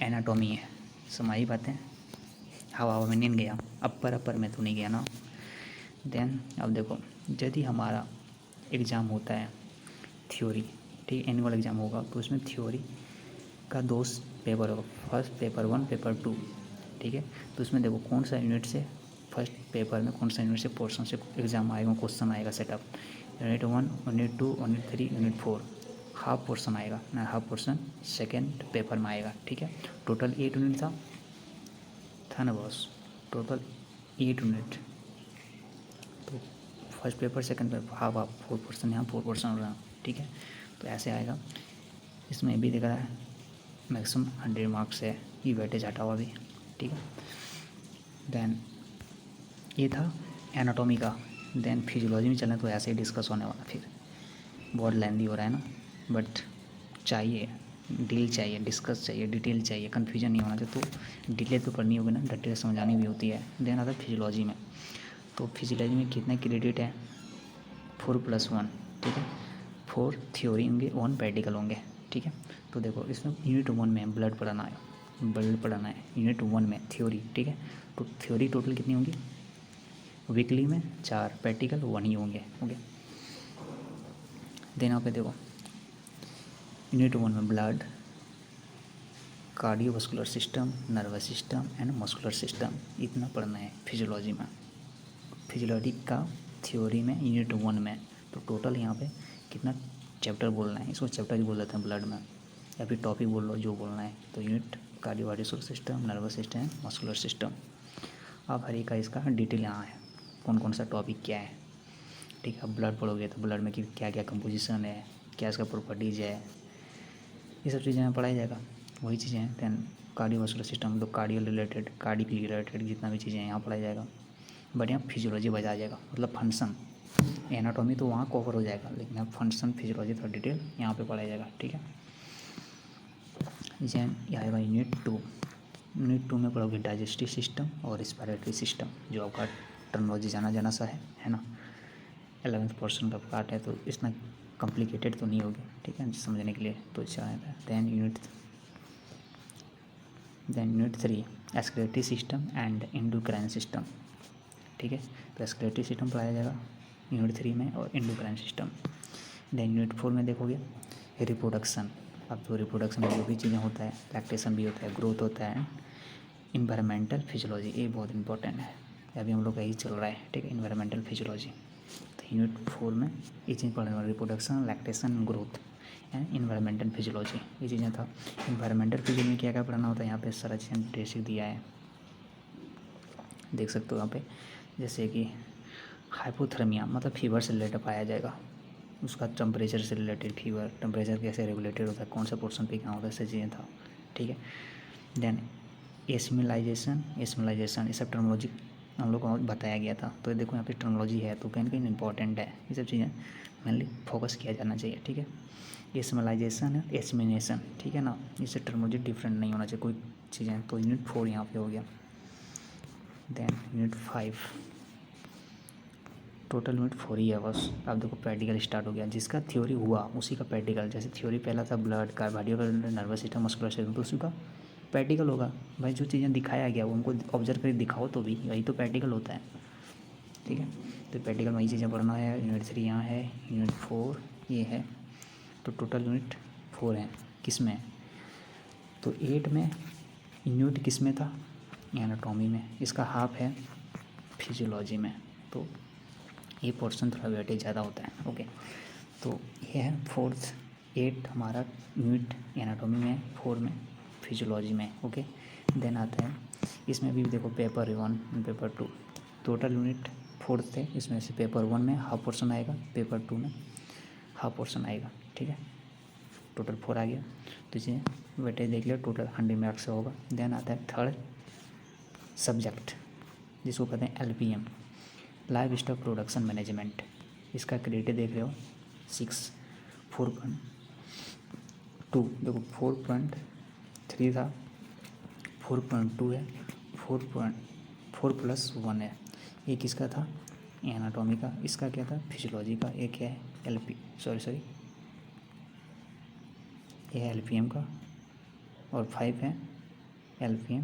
एनाटॉमी है, समाई बातें, हवा में नहीं गया, अपर में तो नहीं गया ना। देन अब देखो, यदि हमारा एग्ज़ाम होता है थ्योरी, ठीक, एनुअल एग्ज़ाम होगा, तो उसमें थ्योरी का 2 पेपर होगा, फर्स्ट पेपर 1, पेपर 2, ठीक है। तो उसमें देखो कौन सा यूनिट से फर्स्ट पेपर में कौन सा यूनिट से पोर्शन से एग्ज़ाम आएगा, क्वेश्चन आएगा, setup unit 1, unit 2, unit 3, unit 4, half portion आएगा ना, हाफ पोर्शन सेकेंड पेपर में आएगा, ठीक है। टोटल 8 यूनिट था ना बॉस, टोटल 8 यूनिट, तो first paper second paper half half 4%, यहाँ 4% हो रहा, ठीक है। तो ऐसे आएगा, इसमें भी दिख रहा है मैक्सिमम 100 मार्क्स है, ये वेटेज हटा हुआ भी, ठीक है। देन ये था एनाटॉमी का, देन फिजियोलॉजी में चलें तो ऐसे ही डिस्कस होने वाला, फिर बहुत लेंदी हो रहा है ना, बट चाहिए डील चाहिए, डिस्कस चाहिए, डिटेल चाहिए, कन्फ्यूजन नहीं होना चाहिए, तो डिटेल तो करनी होगी ना, डिटेल समझानी भी होती है। देन आता है फिजियोलॉजी में, तो फिजियोलॉजी में कितने क्रेडिट है, 4+1, ठीक है। 4 थ्योरी होंगे, 1 प्रैक्टिकल होंगे, ठीक है। तो देखो इसमें यूनिट 1 में ब्लड पढ़ाना है यूनिट 1 में थ्योरी, ठीक है। तो थ्योरी टोटल कितनी होंगी, वीकली में 4, प्रैक्टिकल 1 ही होंगे, ओके। देन यहाँ पे देखो यूनिट 1 में blood, cardiovascular system, nervous system and muscular system, इतना पढ़ना है फिजियोलॉजी में, फिजियोलॉजी का थ्योरी में यूनिट 1 में। तो टोटल यहाँ पे कितना चैप्टर बोलना है, इसको चैप्टर ही बोल देते हैं ब्लड में, या फिर टॉपिक बोल लो जो बोलना है। तो unit cardiovascular system, nervous system, muscular system, अब हर एक का इसका डिटेल यहाँ है, कौन कौन सा टॉपिक क्या है, ठीक है। अब ब्लड पढ़ोगे तो ब्लड में क्या क्या कंपोजिशन है, क्या इसका प्रॉपर्टीज़ है, ये सब चीज़ें यहाँ पढ़ाई जाएगा, वही चीज़ें हैं। दैन कार्डियोवास्कुलर सिस्टम, तो कार्डियो रिलेटेड जितना भी चीज़ें हैं यहाँ पढ़ाया जाएगा, बट यहाँ फिजियोलॉजी बताया जाएगा, मतलब फंक्शन, एनाटॉमी तो वहाँ कवर हो जाएगा, लेकिन यहाँ फंक्शन फिजियोलॉजी थोड़ा डिटेल यहाँ पे पढ़ाया जाएगा, ठीक है। जैन यह आएगा यूनिट 2 में पढ़ोगे डाइजेस्टिव सिस्टम और रेस्पिरेटरी सिस्टम, जो आपका टर्मिनोलॉजी जाना सा है ना, 11th% का पार्ट है, तो इतना कॉम्प्लिकेटेड तो नहीं होगी, ठीक है, समझने के लिए तो अच्छा है। Then unit 3 respiratory system and endocrine system, ठीक है। तो रेस्पिरेटरी सिस्टम पढ़ाया जाएगा यूनिट 3 में, और एंडोक्राइन सिस्टम, देन यूनिट 4 में देखोगे रिप्रोडक्शन। अब तो रिप्रोडक्शन में जो भी चीज़ें होता है, लैक्टेशन भी होता है, ग्रोथ होता है, इन्वायरमेंटल फिजियोलॉजी, ये बहुत इंपॉर्टेंट है, अभी हम लोग का यही चल रहा है, ठीक है, इन्वायरमेंटल फिजियोलॉजी। तो यूनिट 4 में ये चीज़ पढ़ने वाला, reproduction, lactation, growth and environmental physiology, ये चीज़ें था। इन्वायरमेंटल फिजियोलॉजी में क्या क्या पढ़ना होता है, यहाँ पे सारा चीज़ें बेसिक दिया है, देख सकते हो यहाँ पे, जैसे कि हाइपोथर्मिया मतलब फीवर से रिलेटेड पाया जाएगा, उसका टेम्परेचर से रिलेटेड, फीवर टेम्परेचर कैसे रेगुलेटेड होता है, कौन सा पोर्शन पे क्या होता है, ऐसी चीज़ें था, ठीक है। देन एस्मिलाइजेशन, ये सब टर्मोलॉजी हम लोग को बताया गया था। तो देखो यहाँ पे टर्मोलॉजी है तो कहीं ना कहीं इंपॉर्टेंट है, ये सब चीज़ें मेनली फोकस किया जाना चाहिए, ठीक है। एस्मिलाइजेशन है, एस्मिनेशन, ठीक है ना, इससे टर्मोलॉजी डिफरेंट नहीं होना चाहिए कोई चीज़ें। तो यूनिट 4 यहाँ पे हो गया। देन यूनिट 5, टोटल यूनिट 4 ही है बस। अब देखो प्रैक्टिकल स्टार्ट हो गया, जिसका थ्योरी हुआ उसी का प्रैक्टिकल, जैसे थ्योरी पहला था ब्लड का, cardiovascular, nervous system, muscular system, तो उसी का प्रैक्टिकल होगा। भाई जो चीज़ें दिखाया गया वो उनको ऑब्जर्व करके दिखाओ, तो भी वही तो प्रैक्टिकल होता है, ठीक है। तो प्रैक्टिकल में वही चीज़ें पढ़ना है। यूनिट 3 यहाँ है, यूनिट 4 ये है, तो टोटल यूनिट 4 है। किस में? तो 8 में यूनिट किस में था? एनाटॉमी में। इसका हाफ है फिजियोलॉजी में, तो ये पोर्शन थोड़ा वेटेज ज़्यादा होता है, ओके। तो ये है 4th 8 हमारा यूनिट एनाटॉमी में, 4 में फिजियोलॉजी में, ओके। देन आता है इसमें भी देखो पेपर 1, पेपर 2, टोटल यूनिट 4 थे, इसमें से पेपर 1 में हाफ पोर्शन आएगा, पेपर 2 में हाफ पोर्शन आएगा, ठीक है। टोटल 4 आ गया, तो इसे वेटेज देख लिया, टोटल 100 मार्क्स से होगा। देन आता है थर्ड सब्जेक्ट, जिसको कहते हैं LPM, live stock production management. इसका क्रेडिट देख रहे हो 4.2, देखो 4.3 था, 4.2 है, 4.4+1 है। ये किसका था? एनाटॉमी का। इसका क्या था? फिजियोलॉजी का। एक है ये है LPM का, और 5 है LPM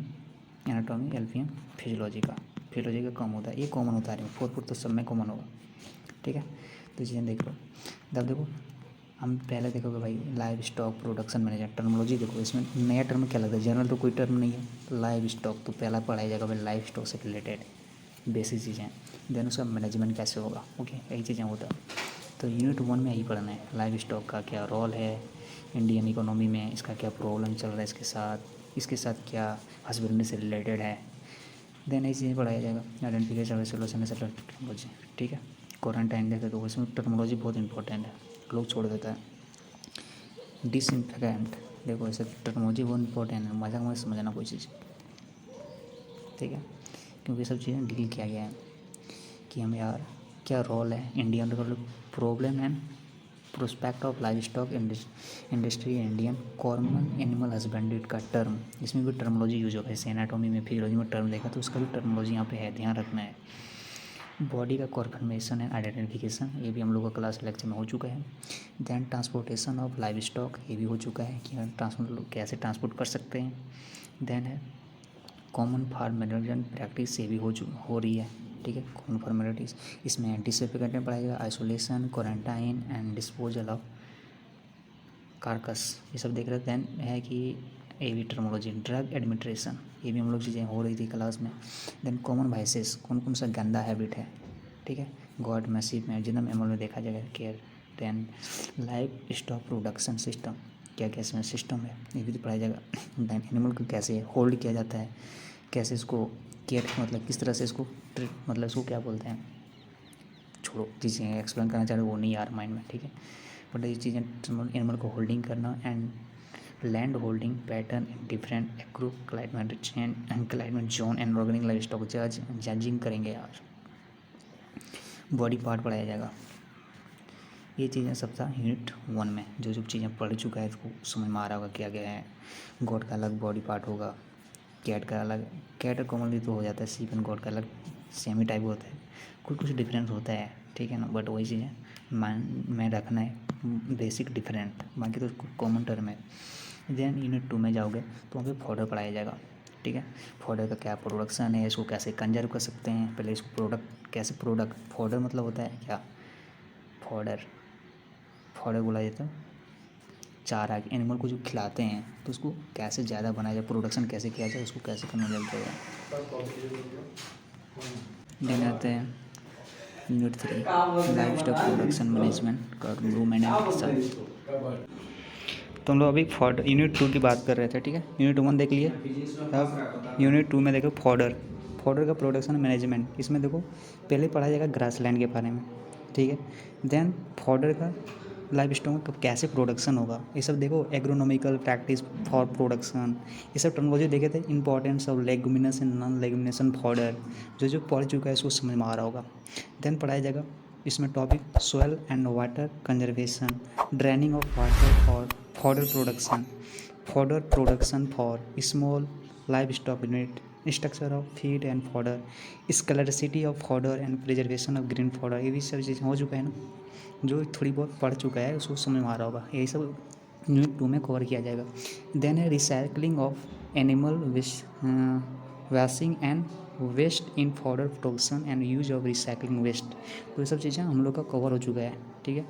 एनाटॉमी, LPM फिजियोलॉजी का। फिजियोलॉजी का कम होता है, ये कॉमन होता है, 4 तो सब में कॉमन होगा, ठीक है। तो चीज़ें देख लो। तब देखो हम पहले देखोगे भाई live stock production manager, terminology देखो, इसमें नया टर्म क्या लगता है, जनरल तो कोई टर्म नहीं है। लाइव स्टॉक तो पहला पढ़ाया जाएगा भाई, लाइव स्टॉक से रिलेटेड बेसिक चीज़ें, देन उसका मैनेजमेंट कैसे होगा, ओके, यही चीज़ें होता है। तो यूनिट 1 में यही पढ़ना है, लाइव स्टॉक का क्या रोल है इंडियन इकोनॉमी में, इसका क्या प्रॉब्लम चल रहा है इसके साथ क्या हस्बेंड्री से रिलेटेड है। देन ऐसी चीज़ें पढ़ाया जाएगा, आइडेंटिफिकेशन सोल्यूशन टेक्नोलॉजी, ठीक है। क्वारंटाइन देखे तो उसमें टर्मोलॉजी बहुत इंपॉर्टेंट है, लोग छोड़ देता है। डिसइंफेक्टेंट देखो, ऐसे टर्मोलॉजी बहुत इंपॉर्टेंट है, मजाक में समझना कोई चीज़, ठीक है, क्योंकि ये सब चीज़ें डील किया गया है कि हम यार क्या रोल है Indian problem and prospect of live stock industry, Indian common animal husbandry का टर्म, इसमें भी टर्मोलॉजी यूज होगा। जैसे एनाटॉमी में फिजियोलॉजी में टर्म देखा तो उसका भी टर्मोलॉजी यहाँ पे है, ध्यान रखना है। बॉडी का कॉन्फर्मेशन एंड आइडेंटिफिकेशन, ये भी हम लोग का क्लास लेक्चर में हो चुका है। Then transportation of livestock, ये भी हो चुका है कि ट्रांसपोर्ट कैसे ट्रांसपोर्ट कर सकते हैं। देन है कॉमन फार्म मैनेजमेंट प्रैक्टिस, ये भी हो रही है, ठीक है, कॉमन फॉर्मेलिटीज़। इसमें एंटीसेप्टिक में पढ़ाया जाएगा, isolation, quarantine and disposal of carcass, ये सब देख रहे थे। दैन है कि ये भी टर्मोलॉजी, ड्रग एडमिनिस्ट्रेशन, ये भी हम लोग चीज़ें हो रही थी क्लास में। देन कॉमन वाइसेस, कौन कौन सा गंदा हैबिट है, ठीक है, गॉड मैसिव में जिनम एमल में देखा जाएगा, care. Then livestock production system, क्या क्या इसमें सिस्टम है, ये भी तो पढ़ाया जाएगा। देन एनिमल को कैसे होल्ड किया जाता है, कैसे इसको केयर, मतलब किस तरह से इसको ट्रीट, मतलब इसको क्या बोलते हैं, छोड़ो चीज़ें एक्सप्लेन करना चाह रहे वो नहीं आ रहा माइंड में, ठीक है। बट ये चीज़ें एनिमल को होल्डिंग करना and land holding pattern different accrue climate change and climate zone and organic life stock judging करेंगे यार। बॉडी पार्ट पढ़ाया जाएगा, ये चीज़ें सब था यूनिट 1 में। जो जो चीज़ें पढ़ चुका है इसको समझ में आ रहा होगा क्या क्या है। गॉड का अलग बॉडी पार्ट होगा, कैट का अलग, कैट कॉमनली तो हो जाता है, सीप एंड गॉड का अलग सेमी टाइप होता है, कुछ डिफरेंस होता है, ठीक है ना, बट वही चीज़ें माइंड में रखना है, बेसिक डिफरेंट, बाकी तो कॉमन टर्म है। देन यूनिट 2 में जाओगे तो वहाँ पे फॉर्डर पढ़ाया जाएगा, ठीक है। फॉर्डर का क्या प्रोडक्शन है, इसको कैसे कंजर्व कर सकते हैं, पहले इसको फॉर्डर मतलब होता है क्या, फॉडर बोला जाता है चारा, एनिमल को जो खिलाते हैं तो उसको कैसे ज़्यादा बनाया जाए, प्रोडक्शन कैसे किया जाए, उसको कैसे करना जाता है। देन आते हैं unit 3 life stock production management का ग्रूमेंट एंड सब। तो हम लोग अभी यूनिट 2 की बात कर रहे थे, ठीक है। यूनिट 1 देख लिए, अब यूनिट 2 में देखो फॉडर का प्रोडक्शन मैनेजमेंट। इसमें देखो पहले पढ़ा जाएगा ग्रासलैंड के बारे में, ठीक है। देन फॉडर का लाइफ स्टॉक का कैसे प्रोडक्शन होगा, ये सब देखो। एग्रोनॉमिकल प्रैक्टिस फॉर प्रोडक्शन, ये सब टर्मिनोलॉजी देखे थे। Importance of leguminous and non leguminous fodder, जो पढ़ चुका है उसको समझ में आ रहा होगा। देन पढ़ाया जाएगा इसमें topic soil and water conservation, draining of water for fodder production for small livestock unit, structure of feed and fodder, scarcity of fodder and preservation of green fodder. ये भी सब चीज़ें हो चुका है ना, जो थोड़ी बहुत पढ़ चुका है उसको समझ में आ रहा होगा। यही सब यूनिट 2 में कवर किया जाएगा। देन है recycling of animal wasting and waste in fodder production and use of recycling waste. तो ये सब चीज़ें हम लोग का कवर हो चुका है, ठीक है।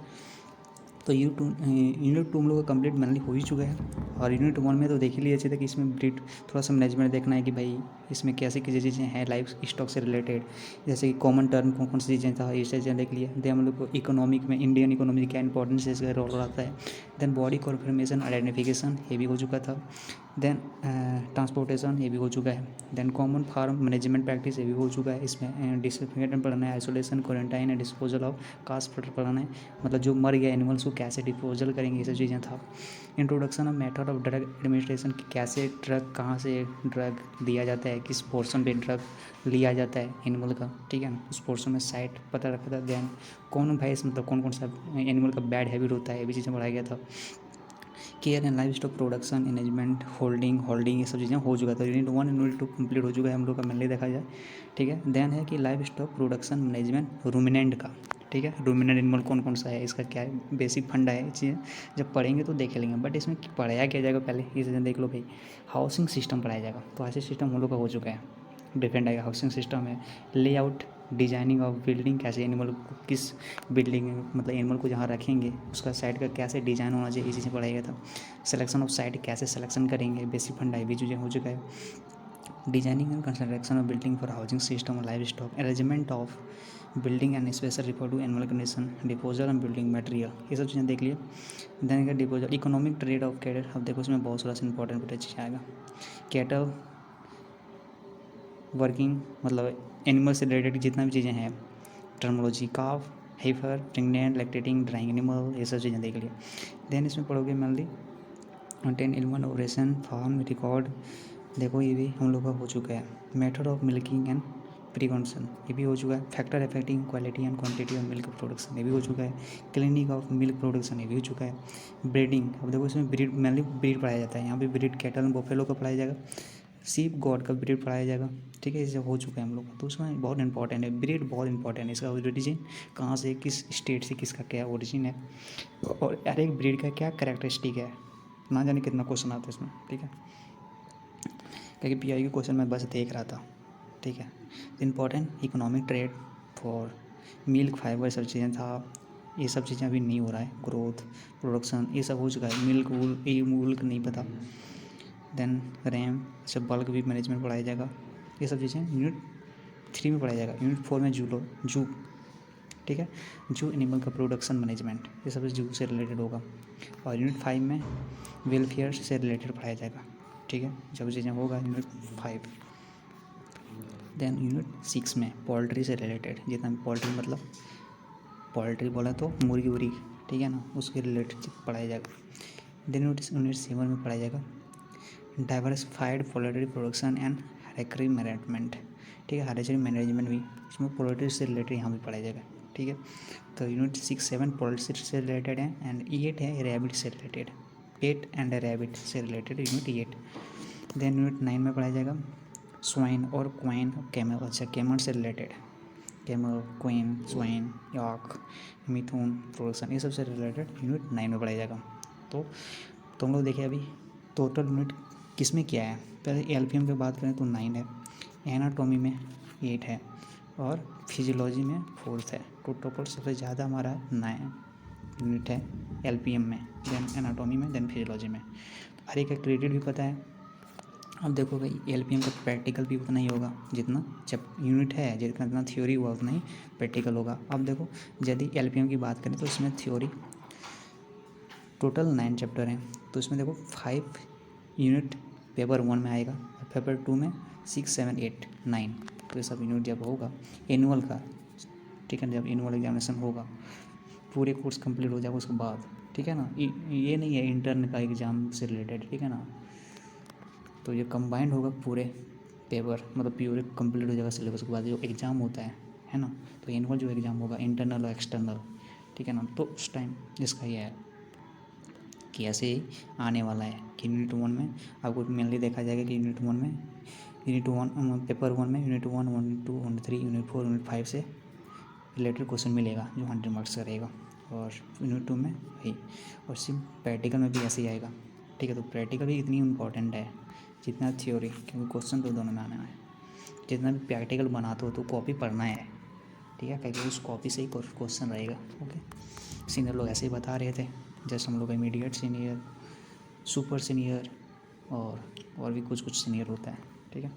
तो यूनिट 2 हम लोग का कंप्लीट मेनली हो ही चुका है। और यूनिट 1 में तो देख ही लिए अच्छे थे कि इसमें ब्रीड थोड़ा सा मैनेजमेंट देखना है कि भाई इसमें कैसे कैसी चीज़ें हैं लाइफ स्टॉक से रिलेटेड, जैसे कि कॉमन टर्म कौन कौन सी चीज़ें था, ये चीज़ें देख लिए। देन हम लोग को इकोनॉमिक में इंडियन इकोनॉमी क्या इंपॉर्टेंस है, इसका रोल रहता है। देन बॉडी कॉन्फर्मेशन आइडेंटिफिकेशन, ये भी हो चुका था। देन ट्रांसपोर्टेशन, ये भी हो चुका है। Then common farm management practice, ये भी हो चुका है। इसमें डिसइंफेक्टेंट पढ़ना है, isolation, quarantine and disposal of cast पढ़ना है, मतलब जो मर गया एनिमल्स को कैसे डिस्पोजल करेंगे, ये सब चीज़ें था। Introduction of method of drug administration, कि कैसे ड्रग, कहाँ से ड्रग दिया जाता है, किस पोर्शन पे ड्रग लिया जाता है एनिमल का, ठीक है ना, उस पोर्शन में साइट पता रखा था। दैन कौन भाई मतलब कौन कौन सा एनिमल का बैड हैबिट होता है, ये भी चीज़ें पढ़ाया गया था। Care and life stock production management, holding, ये सब चीज़ें हो चुका था। यूनिट 1 यूनिट 2 कंप्लीट हो चुका है हम लोग का मेनली देखा जाए, ठीक है। देन है कि life stock production management ruminant का, ठीक है। रूमिनेंट एनिमल कौन कौन सा है, इसका क्या बेसिक फंडा है, चीज़ें जब पढ़ेंगे तो देख लेंगे। बट इसमें पढ़ाया क्या जाएगा पहले ये चीज़ें देख लो भाई। हाउसिंग सिस्टम पढ़ाया जाएगा, तो हाउसिंग सिस्टम हम लोग का हो चुका है, डिफरेंट आएगा। हाउसिंग सिस्टम है लेआउट, डिजाइनिंग ऑफ बिल्डिंग, कैसे एनिमल को किस बिल्डिंग में मतलब एनिमल को जहाँ रखेंगे उसका साइड का कैसे डिज़ाइन होना चाहिए, ये चीज़ें पढ़ाया गया था। सिलेक्शन ऑफ साइट, कैसे सिलेक्शन करेंगे, बेसिक फंडा, ये भी चीज़ें हो चुका है। Designing and construction of building for housing system और livestock, arrangement of building and special report to animal condition, disposal and building material, ये सब चीज़ें देख लिए। देन का disposal, economic trade of cattle, अब देखो इसमें बहुत सारा इंपॉर्टेंट चीज़ आएगा। कैटल वर्किंग, मतलब एनिमल से रिलेटेड जितना भी चीज़ें हैं, terminology, calf, heifer, pregnant, lactating, drying animal, ये सब चीज़ें देख लिए। देन इसमें पढ़ोगे mainly 10 animal operation farm record, देखो ये भी हम लोग का हो चुका है। Method of milking and precaution, ये भी हो चुका है। Factor affecting quality and quantity of milk production, ये भी हो चुका है। क्लिनिक ऑफ मिल्क प्रोडक्शन, ये भी हो चुका है। ब्रीडिंग, अब देखो इसमें ब्रीड मेनली ब्रीड पढ़ाया जाता है। यहाँ पे ब्रीड कैटल बफेलो का पढ़ाया जाएगा, सीप गॉड का ब्रीड पढ़ाया जाएगा, ठीक है। ये सब हो चुका है हम लोग का, तो उसमें बहुत इंपॉर्टेंट है, ब्रीड बहुत इंपॉर्टेंट है। इसका ओरिजिन कहाँ से, किस स्टेट से किसका क्या ओरिजिन है, और हर एक ब्रीड का क्या कैरेक्टरिस्टिक है, ना जाने कितना क्वेश्चन आता है इसमें, ठीक है। क्योंकि पीआई के क्वेश्चन मैं बस देख रहा था, ठीक है। Important economic trade for milk fibre, सब चीज़ें था, ये सब चीज़ें अभी नहीं हो रहा है। ग्रोथ, प्रोडक्शन, ये सब हो चुका है। मिल्क वूल, ये मुल्क नहीं पता। देन रैम, सब बल्क भी मैनेजमेंट पढ़ाया जाएगा, ये सब चीज़ें यूनिट 3 में पढ़ाया जाएगा। यूनिट 4 में जू, ठीक है, जू एनिमल का प्रोडक्शन मैनेजमेंट, ये सब जू से रिलेटेड होगा। और यूनिट 5 में वेलफेयर से रिलेटेड पढ़ाया जाएगा, ठीक है, जब चीज़ें होगा यूनिट 5। देन यूनिट 6 में पोल्ट्री से रिलेटेड, जितना भी पोल्ट्री मतलब पोल्ट्री बोला तो मुर्गी उर्गी, ठीक है ना, उसके रिलेटेड पढ़ाया जाएगा। देन यूनिट 7 में पढ़ाया जाएगा diversified poultry production and hatchery management, ठीक है। हैचरी मैनेजमेंट भी इसमें पोल्ट्री से रिलेटेड यहाँ भी पढ़ाया जाएगा, ठीक है। तो यूनिट 6, 7 पोल्ट्री से रिलेटेड है, एंड 8 है रैबिट से रिलेटेड, 8 एंड रैबिट से रिलेटेड यूनिट 8। देन यूनिट 9 में पढ़ाया जाएगा स्वाइन और क्वाइन, कैमल, अच्छा कैमल से related, camel, equine, swine, yak, mithun production, ये सब से रिलेटेड यूनिट 9 में पढ़ाया जाएगा। तो तुम लोग देखिए अभी टोटल यूनिट किस में क्या है। पहले एलपीएम की बात करें तो 9 है, एनाटॉमी में 8 है, और फिजियोलॉजी में 4th है। तो टोटल सबसे ज़्यादा हमारा 9 है, यूनिट है LPM में, देन एनाटॉमी में, देन फिजियोलॉजी में। हर एक का क्रेडिट भी पता है। अब देखो भाई LPM का प्रैक्टिकल भी उतना ही होगा जितना जब यूनिट है, जितना थ्योरी हुआ उतना ही प्रैक्टिकल होगा। अब देखो यदि LPM की बात करें तो इसमें थ्योरी टोटल 9 चैप्टर हैं, तो इसमें देखो 5 यूनिट पेपर 1 में आएगा, पेपर 2 में 6, 7, 8, 9। तो ये सब यूनिट जब होगा एनुअल का, ठीक है, जब एनुअल एग्जामिनेशन होगा पूरे कोर्स कंप्लीट हो जाएगा उसके बाद, ठीक है ना। ये नहीं है इंटर्न का एग्ज़ाम से रिलेटेड, ठीक है ना। तो ये कंबाइंड होगा पूरे पेपर, मतलब पूरे कंप्लीट हो जाएगा सिलेबस के बाद जो एग्ज़ाम होता है ना। तो एनुअल जो एग्ज़ाम होगा इंटरनल और एक्सटर्नल, ठीक है ना। तो उस टाइम इसका ये है कि ऐसे ही आने वाला है कि यूनिट 1 में आपको मेनली देखा जाएगा कि यूनिट 1 पेपर 1 में unit 1, unit 2, unit 3, unit 4, unit 5 से रिलेटेड क्वेश्चन मिलेगा जो 100 मार्क्स का रहेगा। और यूनिट 2 में वही, और सिर्फ प्रैक्टिकल में भी ऐसे ही आएगा, ठीक है। तो प्रैक्टिकल भी इतनी इम्पॉर्टेंट है जितना थ्योरी, क्योंकि क्वेश्चन तो दोनों में आना है। जितना भी प्रैक्टिकल बनाते हो तो कॉपी पढ़ना है, ठीक है, क्योंकि उस कॉपी से ही क्वेश्चन रहेगा। ओके, सीनियर लोग ऐसे ही बता रहे थे, जैसे हम लोग इमीडिएट सीनियर, सुपर सीनियर और भी कुछ सीनियर होता है, ठीक है।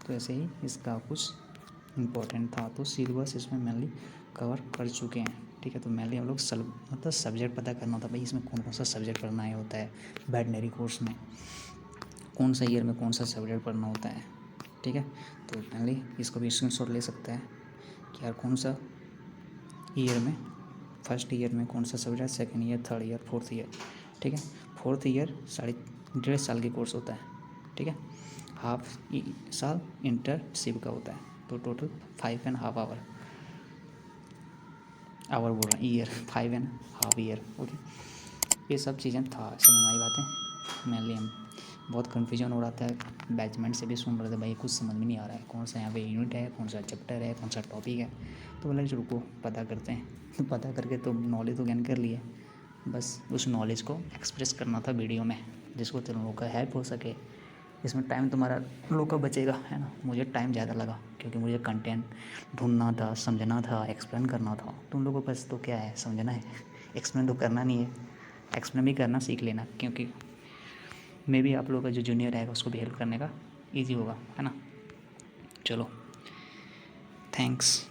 तो ऐसे ही इसका कुछ इम्पोर्टेंट था, तो सिलेबस इसमें मेनली कवर कर चुके हैं, ठीक है। तो मेनली हम लोग मतलब सब्जेक्ट पता करना होता है भाई, इसमें कौन कौन सा सब्जेक्ट पढ़ना है होता है, वेटनरी कोर्स में कौन सा ईयर में कौन सा सब्जेक्ट पढ़ना होता है, ठीक है। तो मेनली इसको भी स्क्रीनशॉट ले सकता है कि यार कौन सा ईयर में, फर्स्ट ईयर में कौन सा subject, second year, third year, fourth year, ठीक है। फोर्थ ईयर 1.5 साल की कोर्स होता है, ठीक है। हाफ साल इंटर्नशिप का होता है, तो टोटल 5.5 आवर बोल रहे हैं, ईयर 5.5 ईयर, ओके। ये सब चीज़ें था, समझ में आई बातें। मेनली हम बहुत कन्फ्यूजन हो रहा था, बैचमेंट से भी सुन रहे थे भाई कुछ समझ में नहीं आ रहा है, कौन सा यहाँ पे यूनिट है, कौन सा चैप्टर है, कौन सा टॉपिक है। तो बोला रुको पता करते हैं। तो पता करके तो नॉलेज तो गेन कर लिए, बस उस नॉलेज को एक्सप्रेस करना था वीडियो में, जिसको तुम लोगों का हेल्प हो सके। इसमें टाइम तुम्हारा लोग का बचेगा, है ना। मुझे टाइम ज़्यादा लगा क्योंकि मुझे कंटेंट ढूंढना था, समझना था, एक्सप्लेन करना था। तुम लोगों को बस तो क्या है, समझना है, एक्सप्लेन तो करना नहीं है। एक्सप्लेन भी करना सीख लेना, क्योंकि मे भी आप लोगों का जो जूनियर रहेगा उसको भी हेल्प करने का ईजी होगा, है ना। चलो, थैंक्स।